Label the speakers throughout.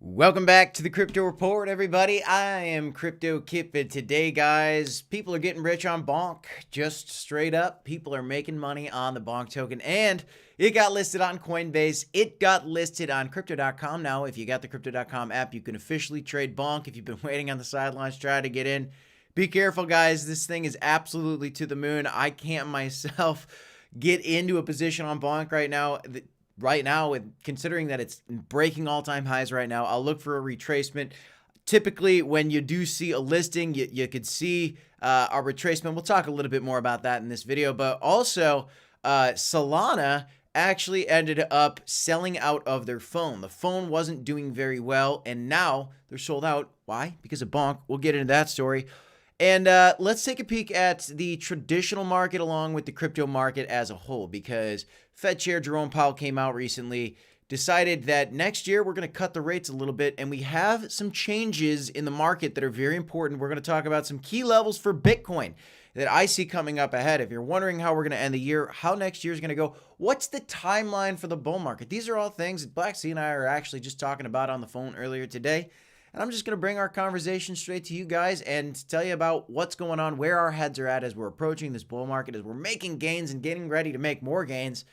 Speaker 1: Welcome back to the Crypto Report, everybody. I am Crypto Kip, and today, guys, people are getting rich on Bonk. Just straight up, people are making money on the Bonk token, and it got listed on Coinbase. It got listed on Crypto.com. Now, if you got the Crypto.com app, you can officially trade Bonk. If you've been waiting on the sidelines, try to get in. Be careful, guys. This thing is absolutely to the moon. I can't myself get into a position on Bonk right now. Considering that it's breaking all-time highs right now, I'll look for a retracement. Typically, when you do see a listing, you could see a retracement. We'll talk a little bit more about that in this video, but also Solana actually ended up selling out of their phone. The phone wasn't doing very well, and now they're sold out. Why? Because of Bonk. We'll get into that story. And let's take a peek at the traditional market along with the crypto market as a whole, because Fed Chair Jerome Powell came out recently, decided that next year we're going to cut the rates a little bit, and we have some changes in the market that are very important. We're going to talk about some key levels for Bitcoin that I see coming up ahead. If you're wondering how we're going to end the year, how next year is going to go, what's the timeline for the bull market? These are all things that Black C and I are actually just talking about on the phone earlier today. And I'm just going to bring our conversation straight to you guys and tell you about what's going on, where our heads are at as we're approaching this bull market, as we're making gains and getting ready to make more gains.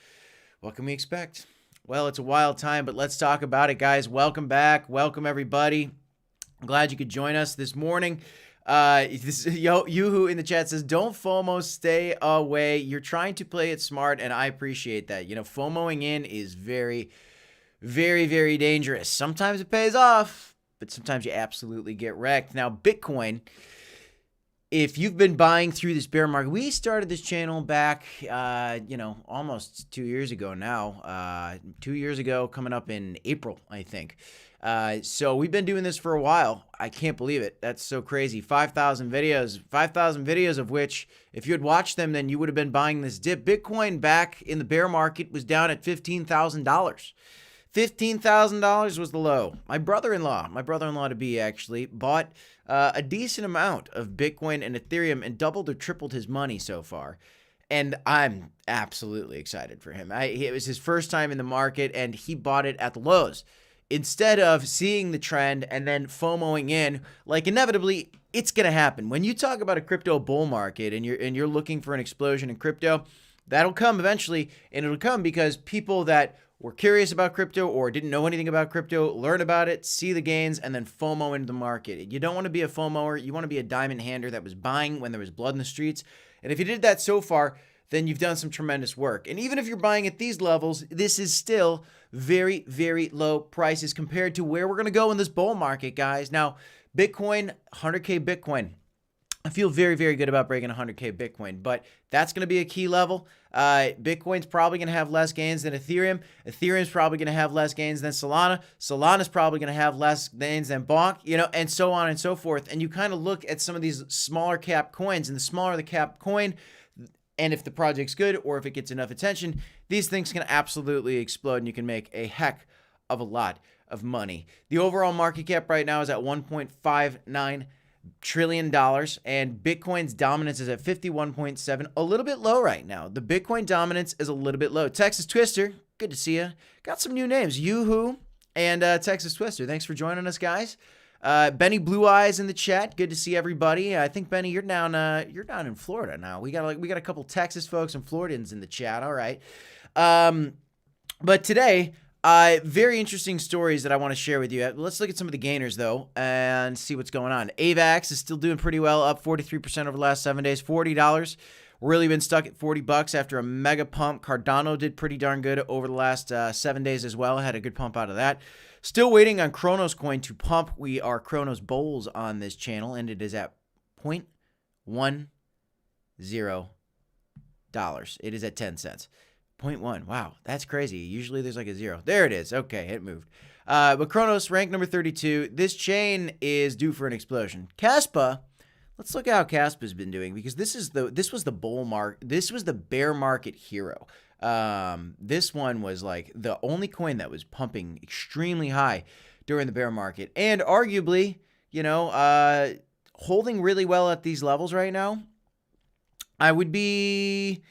Speaker 1: What can we expect? Well, it's a wild time, but let's talk about it, guys. Welcome back. Welcome, everybody. I'm glad you could join us this morning. Yoo-hoo in the chat says, don't FOMO, stay away. You're trying to play it smart, and I appreciate that. You know, FOMOing in is very, very, very dangerous. Sometimes it pays off, but sometimes you absolutely get wrecked. Now, Bitcoin, if you've been buying through this bear market, we started this channel back, almost 2 years ago now. 2 years ago, coming up in April, I think. So we've been doing this for a while. I can't believe it. That's so crazy. 5,000 videos of which, if you had watched them, then you would have been buying this dip. Bitcoin back in the bear market was down at $15,000. $15,000 was the low. My brother-in-law to be, actually bought a decent amount of Bitcoin and Ethereum and doubled or tripled his money so far. And I'm absolutely excited for him. It was his first time in the market, and he bought it at the lows. Instead of seeing the trend and then FOMOing in, like inevitably, it's going to happen. When you talk about a crypto bull market and you're looking for an explosion in crypto, that'll come eventually, and it'll come because people that were curious about crypto or didn't know anything about crypto learn about it, see the gains, and then FOMO into the market. You don't want to be a FOMOer. You want to be a diamond hander that was buying when there was blood in the streets. And if you did that so far, then you've done some tremendous work. And even if you're buying at these levels, this is still very, very low prices compared to where we're going to go in this bull market, guys. Now, Bitcoin, 100K Bitcoin. I feel very, very good about breaking 100K Bitcoin, but that's going to be a key level. Bitcoin's probably going to have less gains than Ethereum. Ethereum's probably going to have less gains than Solana. Solana's probably going to have less gains than Bonk, and so on and so forth. And you kind of look at some of these smaller cap coins, and the smaller the cap coin, and if the project's good or if it gets enough attention, these things can absolutely explode, and you can make a heck of a lot of money. The overall market cap right now is at $1.59 trillion, and Bitcoin's dominance is at 51.7, a little bit low right now. The Bitcoin dominance is a little bit low. Texas Twister, good to see you. Got some new names, Yoo-hoo and Texas Twister. Thanks for joining us, guys. Benny Blue Eyes in the chat. Good to see everybody. I think Benny, you're down in Florida now. We got a couple Texas folks and Floridians in the chat. All right. But today, very interesting stories that I want to share with you. Let's look at some of the gainers, though, and see what's going on. AVAX is still doing pretty well, up 43% over the last 7 days, $40. Really been stuck at $40 after a mega pump. Cardano did pretty darn good over the last 7 days as well. Had a good pump out of that. Still waiting on Cronos coin to pump. We are Cronos Bulls on this channel, and it is at $0.10. It is at 10 cents. 0.1. Wow, that's crazy. Usually there's like a zero. There it is. Okay, it moved. But Cronos, ranked number 32. This chain is due for an explosion. Kaspa, let's look at how Kaspa's been doing, because this was the bull market. This was the bear market hero. This one was like the only coin that was pumping extremely high during the bear market, and arguably, holding really well at these levels right now. I would be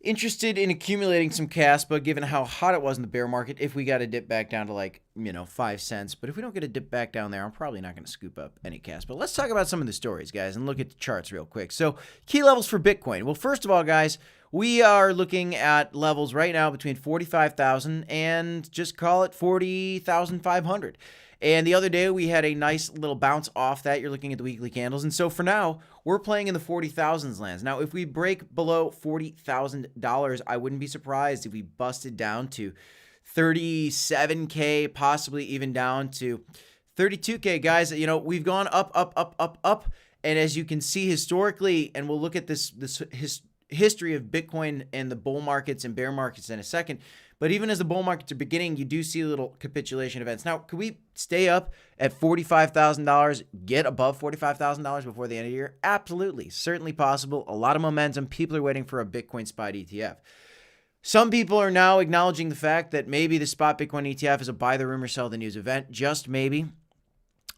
Speaker 1: interested in accumulating some Caspa, given how hot it was in the bear market, if we got to dip back down to like, 5 cents. But if we don't get a dip back down there, I'm probably not going to scoop up any Caspa. Let's talk about some of the stories, guys, and look at the charts real quick. So key levels for Bitcoin. Well, first of all, guys, we are looking at levels right now between 45,000 and just call it 40,500. And the other day, we had a nice little bounce off that. You're looking at the weekly candles. And so for now, we're playing in the 40,000s lands. Now, if we break below $40,000, I wouldn't be surprised if we busted down to 37K, possibly even down to 32K. Guys, we've gone up, up, up, up, up. And as you can see historically, and we'll look at this history of Bitcoin and the bull markets and bear markets in a second. But even as the bull markets are beginning, you do see little capitulation events. Now, could we stay up at $45,000, get above $45,000 before the end of the year? Absolutely. Certainly possible. A lot of momentum. People are waiting for a Bitcoin spot ETF. Some people are now acknowledging the fact that maybe the spot Bitcoin ETF is a buy the rumor, sell the news event. Just maybe.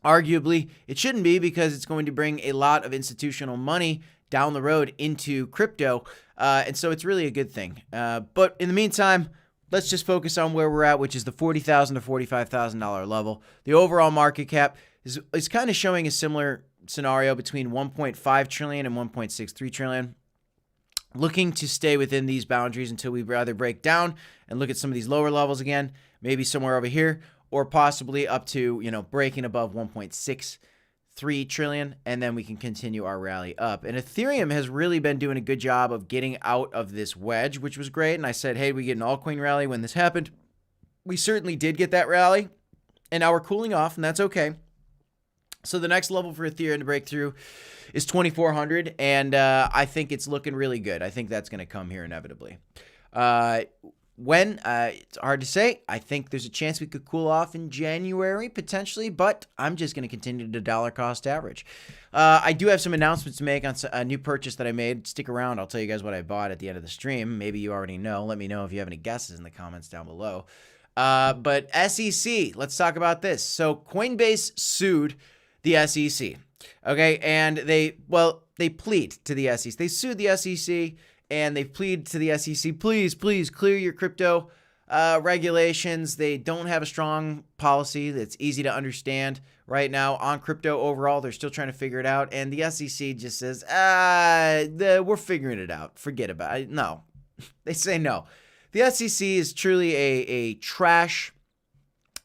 Speaker 1: Arguably, it shouldn't be, because it's going to bring a lot of institutional money down the road into crypto. And so it's really a good thing. But in the meantime, let's just focus on where we're at, which is the $40,000 to $45,000 level. The overall market cap is kind of showing a similar scenario between 1.5 trillion and 1.63 trillion. Looking to stay within these boundaries until we either break down and look at some of these lower levels again, maybe somewhere over here, or possibly up to, breaking above 1.63 trillion, and then we can continue our rally up. And Ethereum has really been doing a good job of getting out of this wedge, which was great. And I said, hey, we get an altcoin rally when this happened. We certainly did get that rally, and now we're cooling off, and that's okay. So the next level for Ethereum to break through is 2,400, and I think it's looking really good. I think that's going to come here inevitably. When? It's hard to say. I think there's a chance we could cool off in January, potentially, but I'm just going to continue to dollar cost average. I do have some announcements to make on a new purchase that I made. Stick around. I'll tell you guys what I bought at the end of the stream. Maybe you already know. Let me know if you have any guesses in the comments down below. But SEC, let's talk about this. So Coinbase sued the SEC. Okay, and they plead to the SEC. They sued the SEC, and they've pleaded to the SEC, please clear your crypto regulations. They don't have a strong policy that's easy to understand right now on crypto overall. They're still trying to figure it out, and the SEC just says, we're figuring it out. Forget about it. No, they say no. The SEC is truly a trash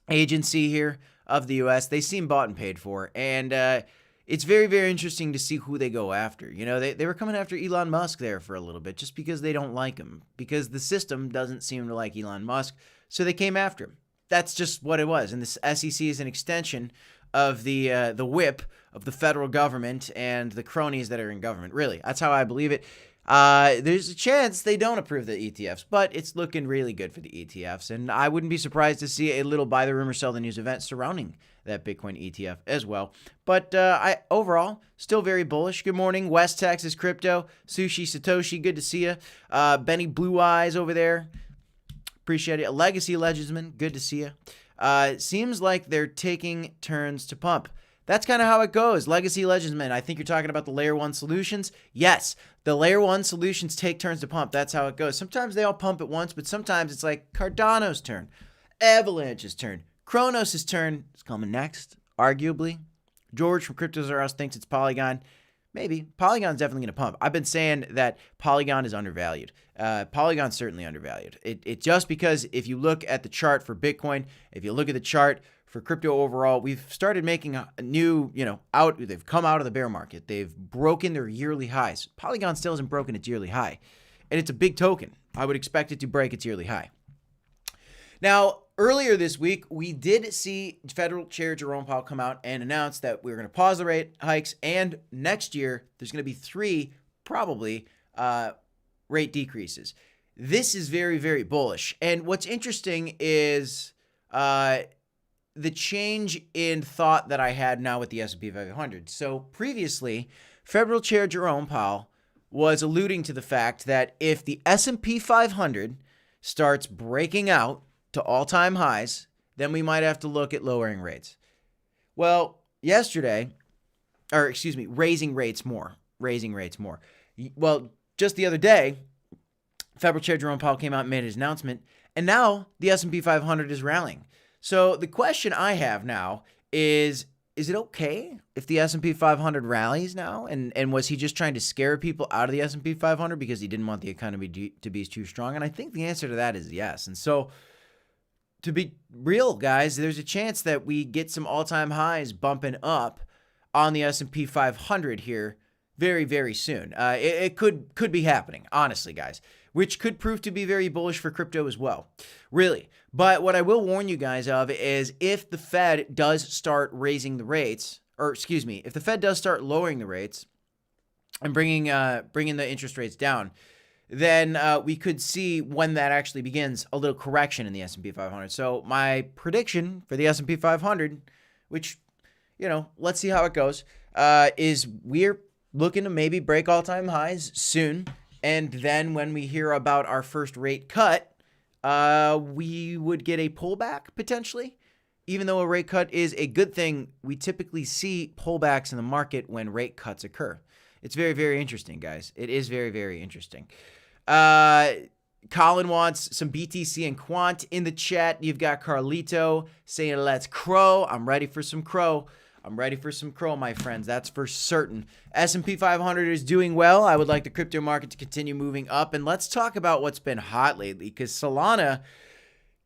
Speaker 1: agency here of the U.S. They seem bought and paid for, and it's very, very interesting to see who they go after. They were coming after Elon Musk there for a little bit just because they don't like him, because the system doesn't seem to like Elon Musk, so they came after him. That's just what it was, and the SEC is an extension of the whip of the federal government and the cronies that are in government. Really, that's how I believe it. There's a chance they don't approve the ETFs, but it's looking really good for the ETFs, and I wouldn't be surprised to see a little buy the rumor, sell the news event surrounding that Bitcoin ETF as well. But I overall still very bullish. Good morning, West Texas Crypto, Sushi Satoshi, good to see you. Benny Blue Eyes over there, appreciate it. Legacy Legendsman, good to see you. Seems like they're taking turns to pump. That's kind of how it goes. Legacy Legendsman, I think you're talking about the Layer 1 solutions. Yes, the Layer 1 solutions take turns to pump. That's how it goes. Sometimes they all pump at once, but sometimes it's like Cardano's turn, Avalanche's turn, Cronos' turn is coming next, arguably. George from Cryptos R Us thinks it's Polygon. Maybe. Polygon's definitely going to pump. I've been saying that Polygon is undervalued. Polygon's certainly undervalued. It just because if you look at the chart for Bitcoin, if you look at the chart for crypto overall, we've started making a new, they've come out of the bear market. They've broken their yearly highs. Polygon still hasn't broken its yearly high, and it's a big token. I would expect it to break its yearly high. Now, earlier this week, we did see Federal Chair Jerome Powell come out and announce that we're going to pause the rate hikes, and next year, there's going to be 3, probably, rate decreases. This is very, very bullish. And what's interesting is the change in thought that I had now with the S&P 500. So previously, Federal Chair Jerome Powell was alluding to the fact that if the S&P 500 starts breaking out to all-time highs, then we might have to look at lowering rates. Well, raising rates more. Well, just the other day, Federal Chair Jerome Powell came out and made his announcement, and now the S&P 500 is rallying. So the question I have now is it okay if the S&P 500 rallies now? And was he just trying to scare people out of the S&P 500 because he didn't want the economy to be too strong? And I think the answer to that is yes. And so to be real, guys, there's a chance that we get some all-time highs bumping up on the S&P 500 here very, very soon. It could be happening, honestly, guys, which could prove to be very bullish for crypto as well, really. But what I will warn you guys of is if the Fed does start raising the rates, or excuse me, if the Fed does start lowering the rates and bringing the interest rates down, then we could see when that actually begins a little correction in the S&P 500. So my prediction for the S&P 500, which, let's see how it goes, is we're looking to maybe break all-time highs soon. And then when we hear about our first rate cut, we would get a pullback potentially. Even though a rate cut is a good thing, we typically see pullbacks in the market when rate cuts occur. It's very, very interesting, guys. It is very, very interesting. Colin wants some BTC and Quant in the chat. You've got Carlito saying, let's crow. I'm ready for some crow. I'm ready for some crow, my friends. That's for certain. S&P 500 is doing well. I would like the crypto market to continue moving up. And let's talk about what's been hot lately, because Solana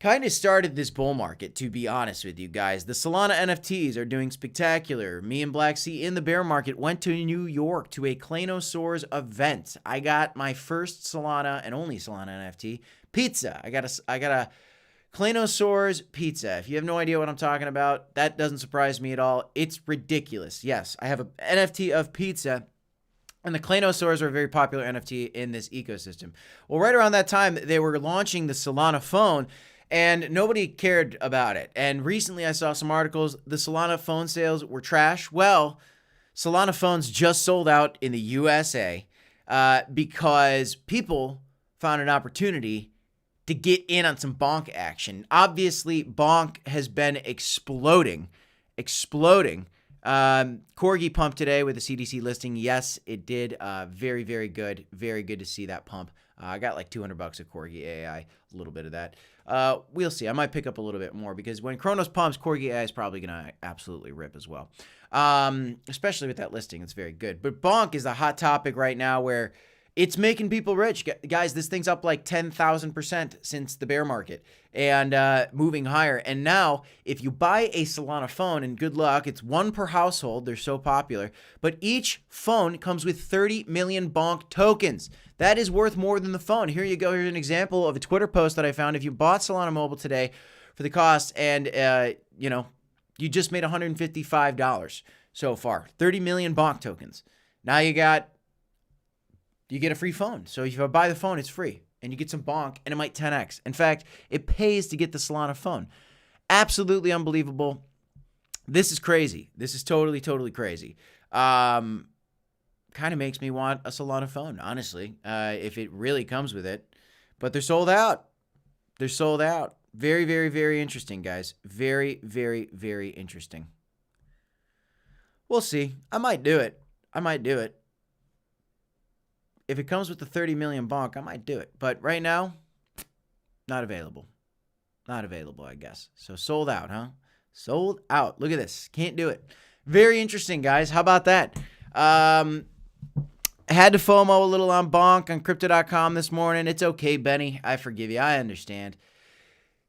Speaker 1: kind of started this bull market, to be honest with you guys. The Solana NFTs are doing spectacular. Me and Black Sea in the bear market went to New York to a Clanosaurs event. I got my first Solana and only Solana NFT pizza. I got a Clanosaurs pizza. If you have no idea what I'm talking about, that doesn't surprise me at all. It's ridiculous. Yes, I have an NFT of pizza, and the Clanosaurs are a very popular NFT in this ecosystem. Well, right around that time, they were launching the Solana phone, and nobody cared about it. And recently, I saw some articles. The Solana phone sales were trash. Well, Solana phones just sold out in the USA because people found an opportunity to get in on some Bonk action. Obviously, Bonk has been exploding. Corgi pumped today with the CDC listing. Yes, it did. Very, very good. Very good to see that pump. I got like $200 of Corgi AI, a little bit of that. We'll see. I might pick up a little bit more because when Cronos pumps, Corgi AI is probably going to absolutely rip as well. Especially with that listing. It's very good. But Bonk is the hot topic right now where it's making people rich. Guys, this thing's up like 10,000% since the bear market and moving higher. And now, if you buy a Solana phone, and good luck, it's one per household. They're so popular. But each phone comes with 30 million Bonk tokens. That is worth more than the phone. Here you go. Here's an example of a Twitter post that I found. If you bought Solana Mobile today for the cost and, you just made $155 so far. 30 million Bonk tokens. Now you get a free phone. So if you buy the phone, it's free. And you get some Bonk, and it might 10x. In fact, it pays to get the Solana phone. Absolutely unbelievable. This is crazy. This is totally, totally crazy. Kind of makes me want a Solana phone, honestly, if it really comes with it. But they're sold out. They're sold out. Very, very, very interesting, guys. Very, very, very interesting. We'll see. I might do it. If it comes with the 30 million Bonk, I might do it. But right now, not available. Not available, I guess. So sold out, huh? Sold out. Look at this. Can't do it. Very interesting, guys. How about that? I had to FOMO a little on Bonk on crypto.com this morning. It's okay, Benny. I forgive you. I understand.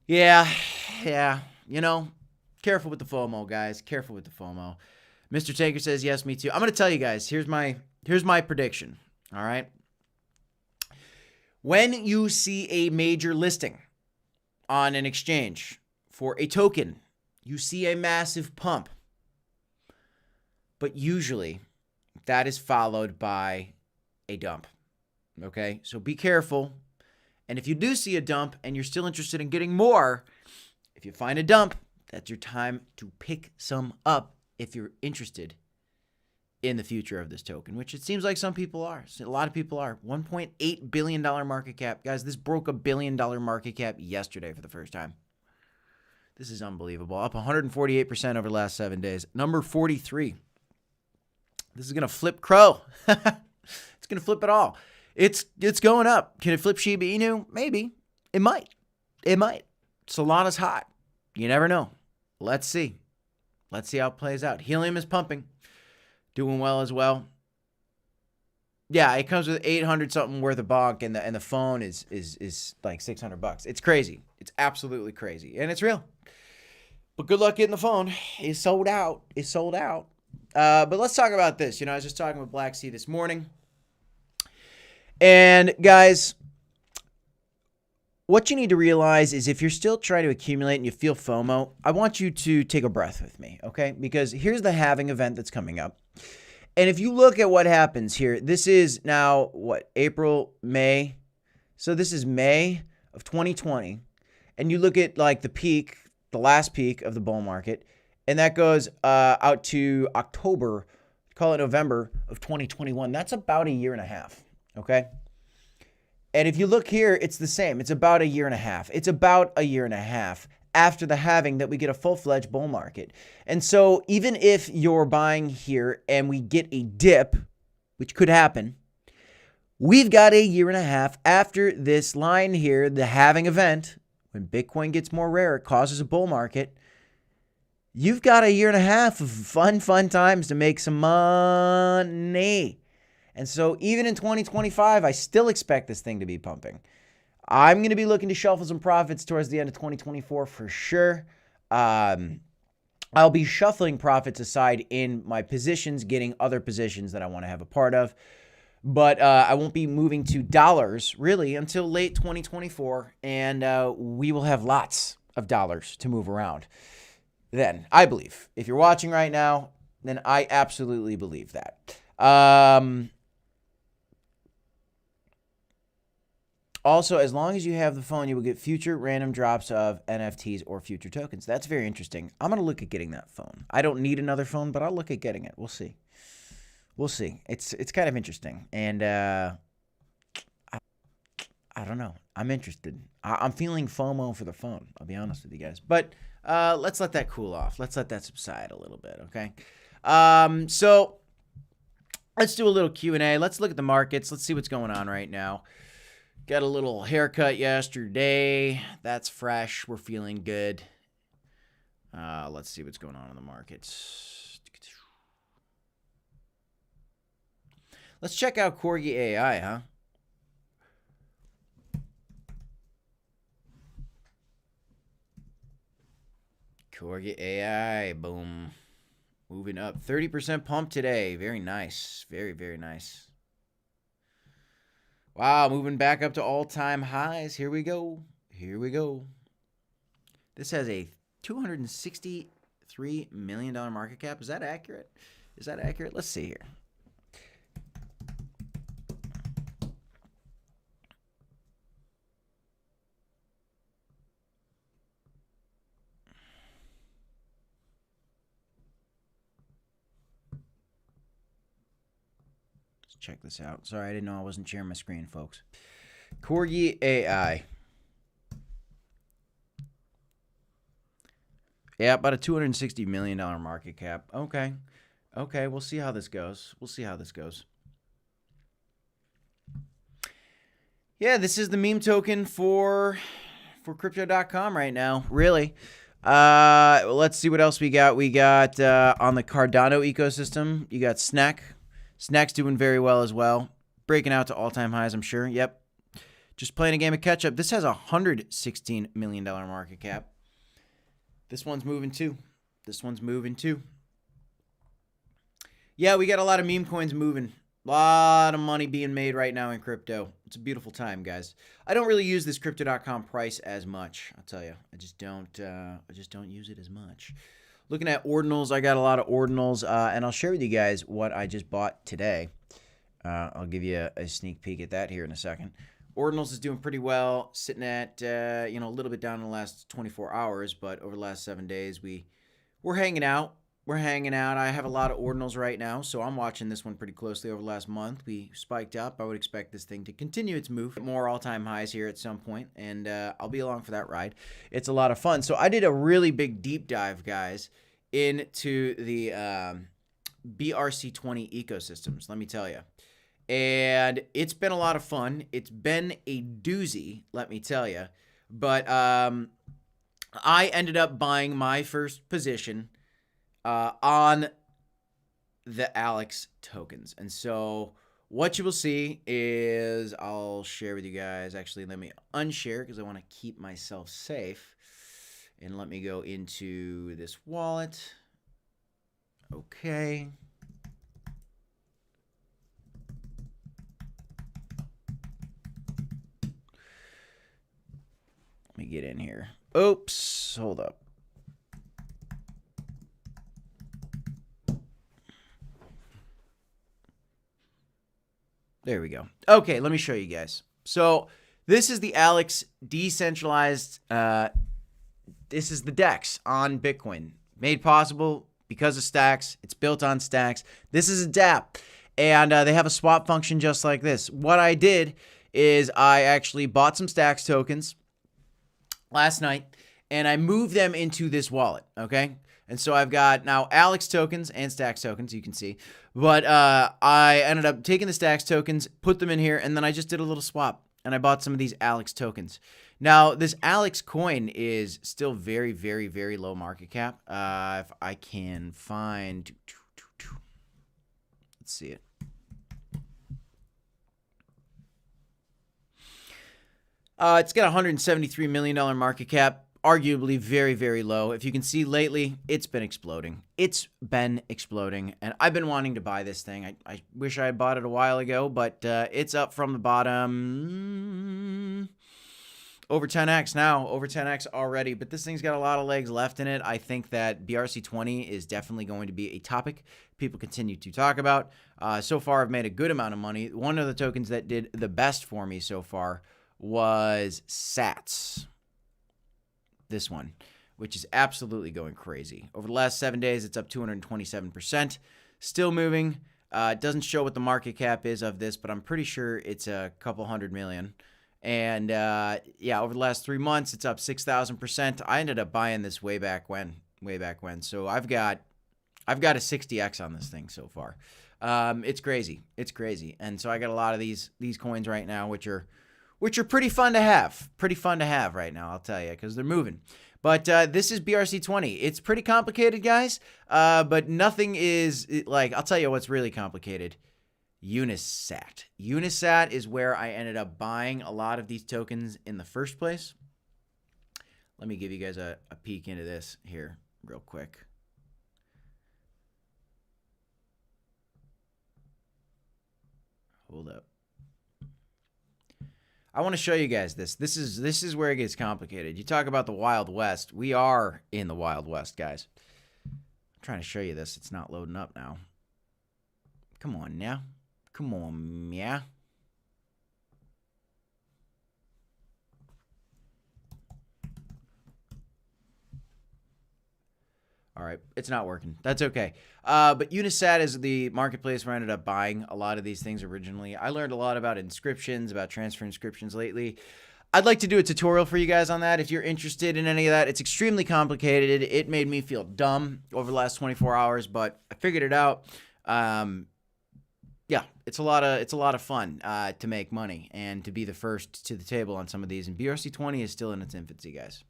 Speaker 1: Yeah. Careful with the FOMO, guys. Careful with the FOMO. Mr. Tanker says, yes, me too. I'm going to tell you guys, here's my prediction. All right. When you see a major listing on an exchange for a token, you see a massive pump. But usually that is followed by a dump. Okay. So be careful. And if you do see a dump and you're still interested in getting more, if you find a dump, that's your time to pick some up if you're interested in the future of this token, which it seems like some people are. A lot of people are. $1.8 billion market cap. Guys, this broke $1 billion market cap yesterday for the first time. This is unbelievable. Up 148% over the last 7 days. Number 43. This is going to flip Crow. It's going to flip it all. It's going up. Can it flip Shiba Inu? Maybe. It might. It might. Solana's hot. You never know. Let's see. Let's see how it plays out. Helium is pumping. Doing well as well. Yeah, it comes with 800 something worth of bonk, and the phone is like $600. It's crazy. It's absolutely crazy, and it's real. But good luck getting the phone. It's sold out. It's sold out. But let's talk about this. I was just talking with Black Sea this morning, and guys, what you need to realize is if you're still trying to accumulate and you feel FOMO, I want you to take a breath with me, okay? Because here's the halving event that's coming up. And if you look at what happens here, this is now, April, May. So this is May of 2020. And you look at like the peak, the last peak of the bull market, and that goes out to October, call it November of 2021. That's about a year and a half, okay? And if you look here, it's the same. It's about a year and a half. It's about a year and a half after the halving that we get a full-fledged bull market. And so even if you're buying here and we get a dip, which could happen, we've got a year and a half after this line here, the halving event, when Bitcoin gets more rare, it causes a bull market. You've got a year and a half of fun times to make some money. And so even in 2025, I still expect this thing to be pumping. I'm going to be looking to shuffle some profits towards the end of 2024 for sure. I'll be shuffling profits aside in my positions, getting other positions that I want to have a part of. But I won't be moving to dollars really until late 2024. And we will have lots of dollars to move around then, I believe. If you're watching right now, then I absolutely believe that. Also, as long as you have the phone, you will get future random drops of NFTs or future tokens. That's very interesting. I'm going to look at getting that phone. I don't need another phone, but I'll look at getting it. We'll see. We'll see. It's kind of interesting. And I don't know. I'm interested. I'm feeling FOMO for the phone. I'll be honest with you guys. But let's let that cool off. Let's let that subside a little bit, okay? So let's do a little Q&A. Let's look at the markets. Let's see what's going on right now. Got a little haircut yesterday. That's fresh. We're feeling good. Let's see what's going on in the markets. Let's check out Corgi AI, huh? Corgi AI, boom. Moving up. 30% pump today. Very nice. Very, very nice. Wow, moving back up to all-time highs. Here we go. Here we go. This has a $263 million market cap. Is that accurate? Is that accurate? Let's see here. Check this out. Sorry, I didn't know I wasn't sharing my screen, folks. Corgi AI. Yeah, about a $260 million market cap. Okay. Okay, we'll see how this goes. We'll see how this goes. Yeah, this is the meme token for crypto.com right now, really. Let's see what else we got. We got on the Cardano ecosystem, you got Snack. Snack's doing very well as well. Breaking out to all-time highs, I'm sure. Yep. Just playing a game of catch-up. This has a $116 million market cap. This one's moving too. This one's moving too. Yeah, we got a lot of meme coins moving. A lot of money being made right now in crypto. It's a beautiful time, guys. I don't really use this crypto.com price as much. I'll tell you. I just don't use it as much. Looking at ordinals, I got a lot of ordinals, and I'll share with you guys what I just bought today. I'll give you a sneak peek at that here in a second. Ordinals is doing pretty well, sitting at a little bit down in the last 24 hours, but over the last 7 days, we're hanging out. We're hanging out. I have a lot of ordinals right now, so I'm watching this one pretty closely over the last month. We spiked up. I would expect this thing to continue its move. More all-time highs here at some point, and I'll be along for that ride. It's a lot of fun. So I did a really big deep dive, guys, into the BRC20 ecosystems, let me tell you. and it's been a lot of fun. It's been a doozy, let me tell you. But I ended up buying my first position on the Alex tokens. And so what you will see is, I'll share with you guys. Actually, let me unshare because I want to keep myself safe. And let me go into this wallet. Okay. Let me get in here. Oops, hold up. There we go. Okay, let me show you guys. So this is the Alex decentralized, this is the DEX on Bitcoin. Made possible because of stacks. It's built on stacks. This is a dApp, and they have a swap function just like this. What I did is I actually bought some stacks tokens last night, and I moved them into this wallet, okay? And so I've got now Alex tokens and stacks tokens, you can see. But I ended up taking the stacks tokens, put them in here, and then I just did a little swap, and I bought some of these Alex tokens. Now, this Alex coin is still very, very, very low market cap. If I can find... Let's see it. It's got a $173 million market cap. Arguably very, very low. If you can see lately, it's been exploding. It's been exploding, and I've been wanting to buy this thing. I wish I had bought it a while ago, but it's up from the bottom over 10x now, over 10x already, but this thing's got a lot of legs left in it. I think that BRC20 is definitely going to be a topic people continue to talk about. So far, I've made a good amount of money. One of the tokens that did the best for me so far was SATS. This one, which is absolutely going crazy. Over the last 7 days, it's up 227%. Still moving. It doesn't show what the market cap is of this, but I'm pretty sure it's a couple hundred million. And yeah, over the last 3 months, it's up 6,000%. I ended up buying this way back when. So I've got a 60x on this thing so far. It's crazy. It's crazy. And so I got a lot of these coins right now, which are pretty fun to have. Pretty fun to have right now, I'll tell you, because they're moving. But this is BRC20. It's pretty complicated, guys, but nothing is, like, I'll tell you what's really complicated. Unisat. Unisat is where I ended up buying a lot of these tokens in the first place. Let me give you guys a peek into this here real quick. Hold up. I want to show you guys this. This is where it gets complicated. You talk about the Wild West. We are in the Wild West, guys. I'm trying to show you this. It's not loading up now. Come on now. Come on, yeah. All right, it's not working. That's okay. But Unisat is the marketplace where I ended up buying a lot of these things originally. I learned a lot about inscriptions, about transfer inscriptions lately. I'd like to do a tutorial for you guys on that if you're interested in any of that. It's extremely complicated. It made me feel dumb over the last 24 hours, but I figured it out. Yeah, it's a lot of fun to make money and to be the first to the table on some of these. And BRC20 is still in its infancy, guys.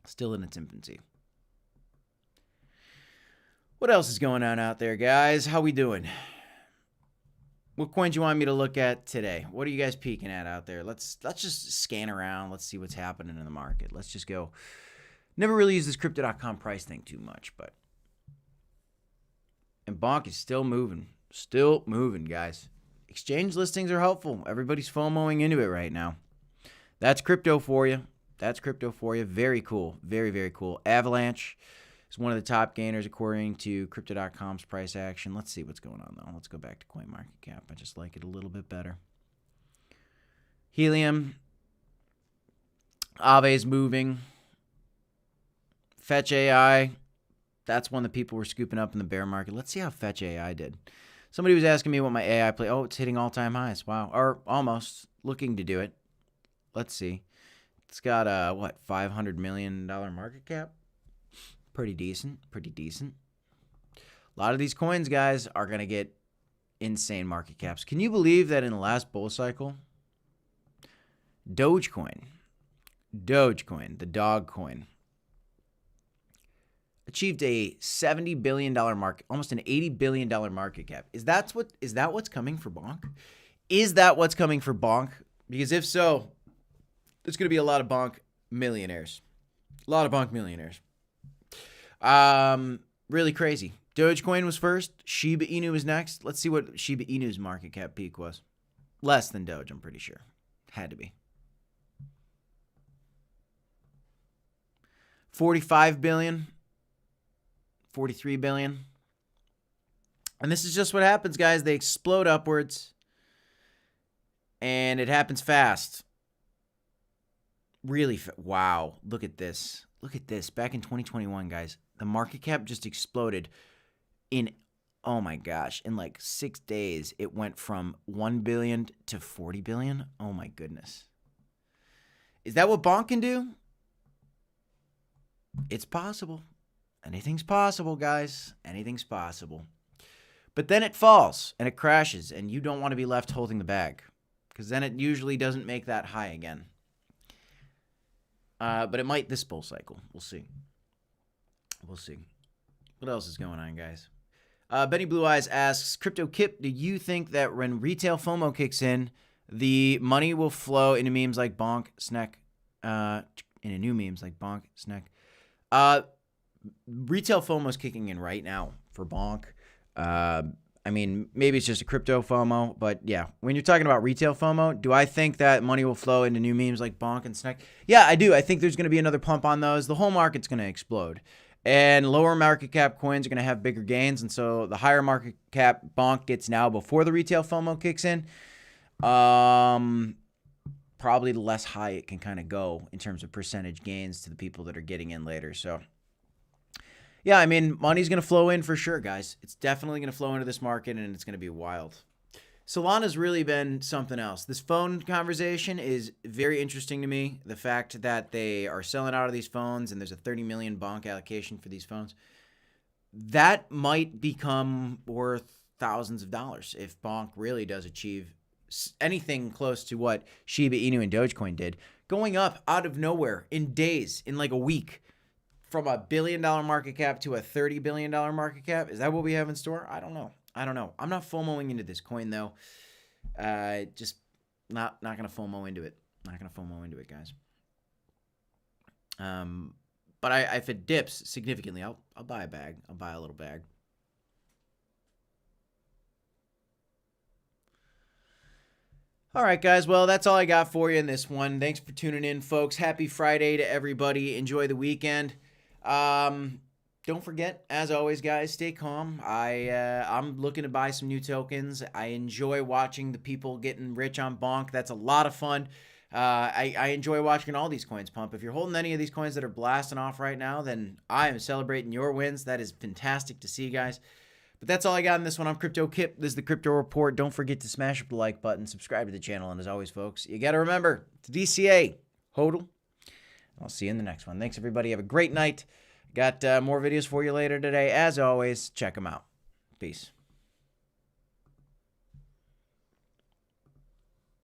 Speaker 1: Still in its infancy. What else is going on out there, guys? How we doing? What coins you want me to look at today? What are you guys peeking at out there? Let's just scan around. Let's see what's happening in the market. Let's just go. Never really use this crypto.com price thing too much, but and Bonk is still moving. Still moving, guys. Exchange listings are helpful. Everybody's FOMOing into it right now. That's crypto for you. That's crypto for you. Very cool. Very, very cool. Avalanche is one of the top gainers according to crypto.com's price action. Let's see what's going on, though. Let's go back to CoinMarketCap. I just like it a little bit better. Helium. Aave's moving. Fetch AI. That's one that people were scooping up in the bear market. Let's see how Fetch AI did. Somebody was asking me what my AI play. Oh, it's hitting all-time highs. Wow. Or almost. Looking to do it. Let's see. It's got a, what, $500 million market cap? Pretty decent. Pretty decent. A lot of these coins, guys, are going to get insane market caps. Can you believe that in the last bull cycle, Dogecoin, the dog coin, achieved a $70 billion market, almost an $80 billion market cap. Is that what's coming for Bonk? Is that what's coming for Bonk? Because if so, there's going to be a lot of Bonk millionaires. A lot of Bonk millionaires. Really crazy. Dogecoin was first. Shiba Inu was next. Let's see what Shiba Inu's market cap peak was. Less than Doge, I'm pretty sure. Had to be. 45 billion. 43 billion. And this is just what happens, guys. They explode upwards. And it happens fast. Really wow. Look at this. Look at this. Back in 2021, guys, the market cap just exploded in, oh my gosh, in like 6 days. It went from 1 billion to 40 billion. Oh my goodness. Is that what Bonk can do? It's possible. Anything's possible, guys. Anything's possible. But then it falls and it crashes, and you don't want to be left holding the bag, because then it usually doesn't make that high again. But it might this bull cycle. We'll see. We'll see. What else is going on, guys? Benny Blue Eyes asks, Crypto Kip, do you think that when retail FOMO kicks in, the money will flow into memes like Bonk, Snack, into new memes like Bonk, Snack? Retail FOMO is kicking in right now for Bonk. I mean, maybe it's just a crypto FOMO, but yeah, when you're talking about retail FOMO, do I think that money will flow into new memes like Bonk and Snack? Yeah, I do. I think there's going to be another pump on those. The whole market's going to explode. And lower market cap coins are going to have bigger gains. And so the higher market cap Bonk gets now before the retail FOMO kicks in, probably the less high it can kind of go in terms of percentage gains to the people that are getting in later. So yeah, I mean, money's going to flow in for sure, guys. It's definitely going to flow into this market, and it's going to be wild. Solana's really been something else. This phone conversation is very interesting to me. The fact that they are selling out of these phones, and there's a 30 million Bonk allocation for these phones. That might become worth thousands of dollars if Bonk really does achieve anything close to what Shiba Inu and Dogecoin did. Going up out of nowhere in days, in like a week. From a $1 billion market cap to a $30 billion market cap. Is that what we have in store? I don't know. I'm not FOMOing into this coin, though. Just not going to FOMO into it. Not going to FOMO into it, guys. But if it dips significantly, I'll buy a bag. I'll buy a little bag. All right, guys. Well, that's all I got for you in this one. Thanks for tuning in, folks. Happy Friday to everybody. Enjoy the weekend. Don't forget, as always, guys, stay calm. I'm looking to buy some new tokens. I enjoy watching the people getting rich on Bonk. That's a lot of fun. I enjoy watching all these coins pump. If you're holding any of these coins that are blasting off right now, then I am celebrating your wins. That is fantastic to see, guys. But that's all I got in this one. I'm Crypto Kip. This is the Crypto Report. Don't forget to smash up the like button, subscribe to the channel, and as always, folks, you got to remember, it's DCA. Hodl. I'll see you in the next one. Thanks, everybody. Have a great night. Got more videos for you later today. As always, check them out. Peace.